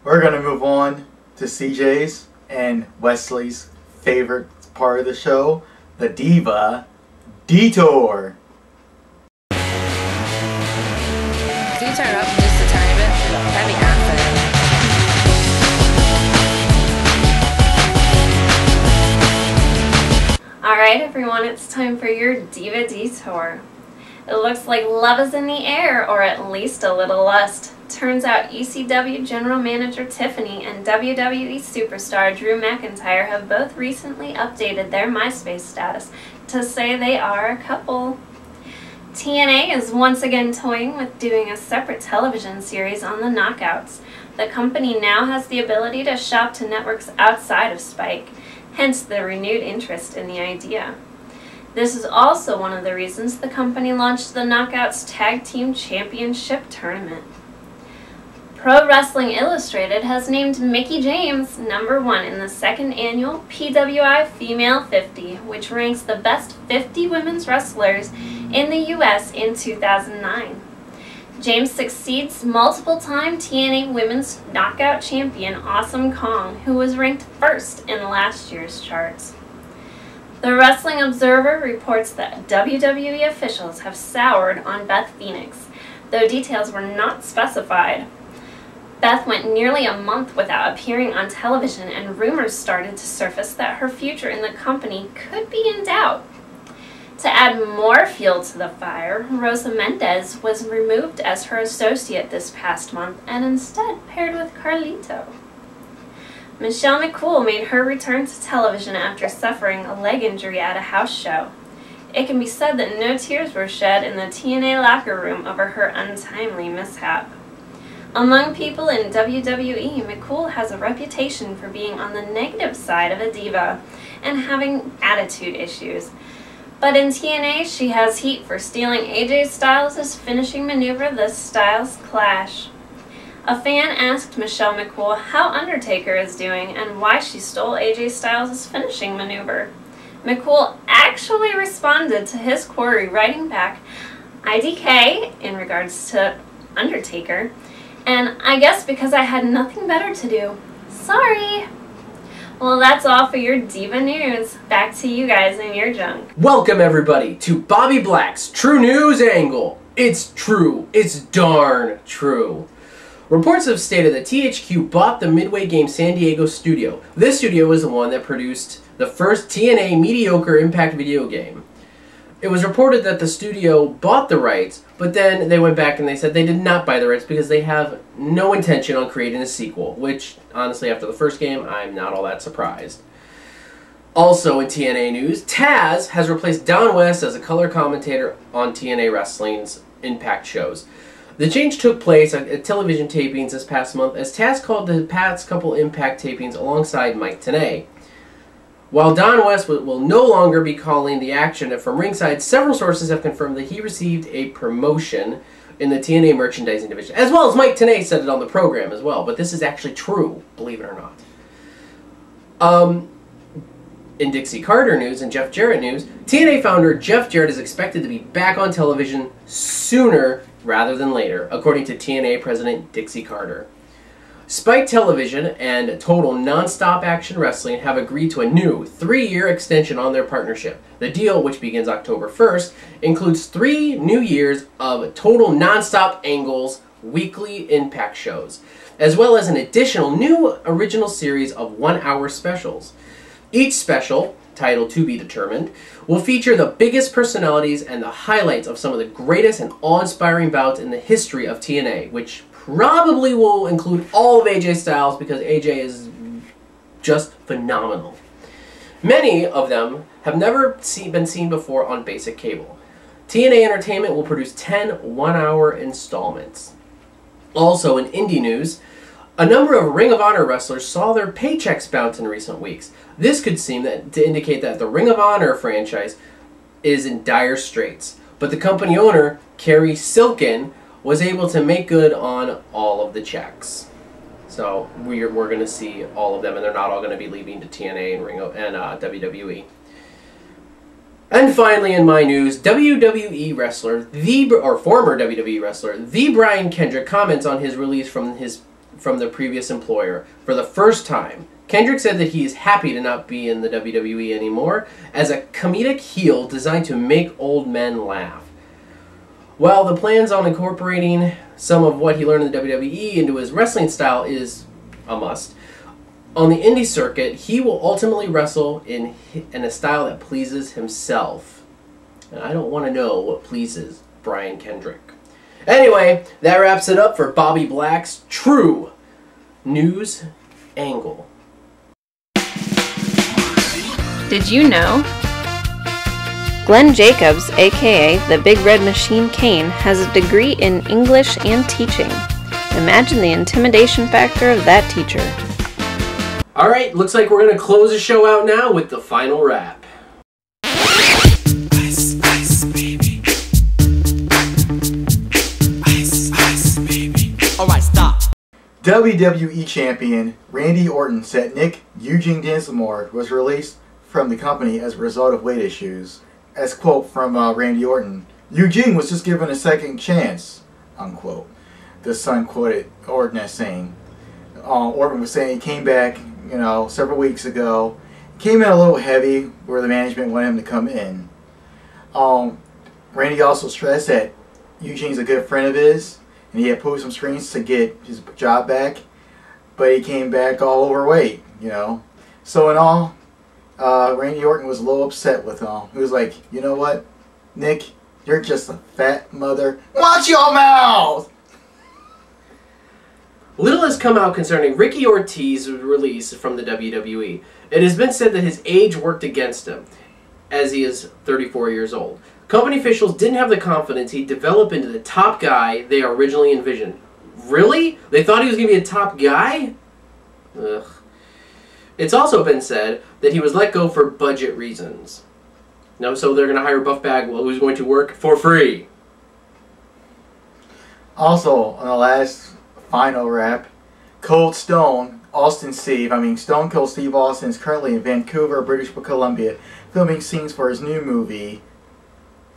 We're going to move on to CJ's and Wesley's favorite part of the show, the Diva Detour. Can you turn it up just a tiny bit? That'd be awesome. Alright everyone, it's time for your Diva Detour. It looks like love is in the air, or at least a little lust. Turns out ECW General Manager Tiffany and WWE Superstar Drew McIntyre have both recently updated their MySpace status to say they are a couple. TNA is once again toying with doing a separate television series on the Knockouts. The company now has the ability to shop to networks outside of Spike, hence the renewed interest in the idea. This is also one of the reasons the company launched the Knockouts Tag Team Championship Tournament. Pro Wrestling Illustrated has named Mickie James #1 in the second annual PWI Female 50, which ranks the best 50 women's wrestlers in the U.S. in 2009. James succeeds multiple-time TNA Women's Knockout Champion Awesome Kong, who was ranked first in last year's charts. The Wrestling Observer reports that WWE officials have soured on Beth Phoenix, though details were not specified. Beth went nearly a month without appearing on television, and rumors started to surface that her future in the company could be in doubt. To add more fuel to the fire, Rosa Mendez was removed as her associate this past month and instead paired with Carlito. Michelle McCool made her return to television after suffering a leg injury at a house show. It can be said that no tears were shed in the TNA locker room over her untimely mishap. Among people in WWE, McCool has a reputation for being on the negative side of a diva and having attitude issues. But in TNA, she has heat for stealing AJ Styles' finishing maneuver, the Styles Clash. A fan asked Michelle McCool how Undertaker is doing and why she stole AJ Styles' finishing maneuver. McCool actually responded to his query, writing back, IDK, in regards to Undertaker, and I guess because I had nothing better to do. Sorry. Well, that's all for your Diva News. Back to you guys in your junk. Welcome everybody to Bobby Black's True News Angle. It's true. It's darn true. Reports have stated that THQ bought the Midway Games San Diego studio. This studio was the one that produced the first TNA mediocre Impact video game. It was reported that the studio bought the rights, but then they went back and they said they did not buy the rights because they have no intention on creating a sequel, which, honestly, after the first game, I'm not all that surprised. Also in TNA news, Taz has replaced Don West as a color commentator on TNA Wrestling's Impact shows. The change took place at television tapings this past month as Taz called the past couple Impact tapings alongside Mike Tenay. While Don West will no longer be calling the action from ringside, several sources have confirmed that he received a promotion in the TNA merchandising division, as well as Mike Tenay said it on the program as well, but this is actually true, believe it or not. In Dixie Carter news and Jeff Jarrett news, TNA founder Jeff Jarrett is expected to be back on television sooner rather than later, according to TNA President Dixie Carter. Spike Television and Total Nonstop Action Wrestling have agreed to a new 3-year extension on their partnership. The deal, which begins October 1st, includes 3 new years of Total Nonstop Angles weekly Impact shows, as well as an additional new original series of 1-hour specials. Each special, titled To Be Determined, will feature the biggest personalities and the highlights of some of the greatest and awe-inspiring bouts in the history of TNA, which probably will include all of AJ Styles because AJ is just phenomenal. Many of them have never been seen before on basic cable. TNA Entertainment will produce 10 1-hour installments. Also in indie news, a number of Ring of Honor wrestlers saw their paychecks bounce in recent weeks. This could seem to indicate that the Ring of Honor franchise is in dire straits, but the company owner, Kerry Silken, was able to make good on all of the checks. So we're going to see all of them, and they're not all going to be leaving to TNA and WWE. And finally, in my news, WWE wrestler, former WWE wrestler, the Brian Kendrick comments on his release from his from the previous employer for the first time. Kendrick said that he is happy to not be in the WWE anymore as a comedic heel designed to make old men laugh. While the plans on incorporating some of what he learned in the WWE into his wrestling style is a must, on the indie circuit, he will ultimately wrestle in a style that pleases himself. And I don't want to know what pleases Brian Kendrick. Anyway, that wraps it up for Bobby Black's True News Angle. Did you know? Glenn Jacobs, aka the Big Red Machine Kane, has a degree in English and teaching. Imagine the intimidation factor of that teacher. Alright, looks like we're going to close the show out now with the final wrap. Ice, ice, baby. Ice, ice, baby. Alright, stop. WWE Champion Randy Orton said Nick Eugene Dinsmore was released from the company as a result of weight issues. As quote from Randy Orton, Eugene was just given a second chance, unquote. The Sun quoted Orton as saying. Orton was saying he came back, several weeks ago. Came in a little heavy where the management wanted him to come in. Randy also stressed that Eugene's a good friend of his, and he had pulled some strings to get his job back, but he came back all overweight, So in all, Randy Orton was a little upset with him. He was like, you know what, Nick, you're just a fat mother. Watch your mouth! Little has come out concerning Ricky Ortiz's release from the WWE. It has been said that his age worked against him, as he is 34 years old. Company officials didn't have the confidence he'd develop into the top guy they originally envisioned. Really? They thought he was going to be a top guy? Ugh. It's also been said that he was let go for budget reasons. So they're going to hire Buff Bagwell, who's going to work for free. Also, on the last final wrap, Stone Cold Steve Austin is currently in Vancouver, British Columbia, filming scenes for his new movie,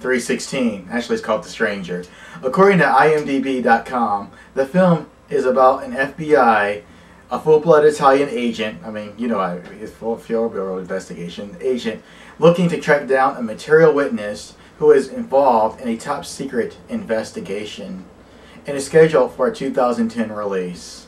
316. Actually, it's called The Stranger. According to IMDb.com, the film is about an FBI, a full-blooded Italian agent, it's full-blooded investigation agent, looking to track down a material witness who is involved in a top-secret investigation, and is scheduled for a 2010 release.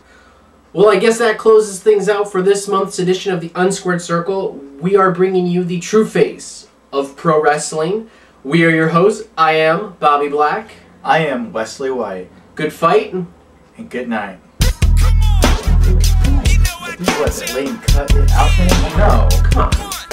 Well, I guess that closes things out for this month's edition of the Unsquared Circle. We are bringing you the true face of pro wrestling. We are your hosts. I am Bobby Black. I am Wesley White. Good fight. And good night. What, the lady cut it out there? No. Come on.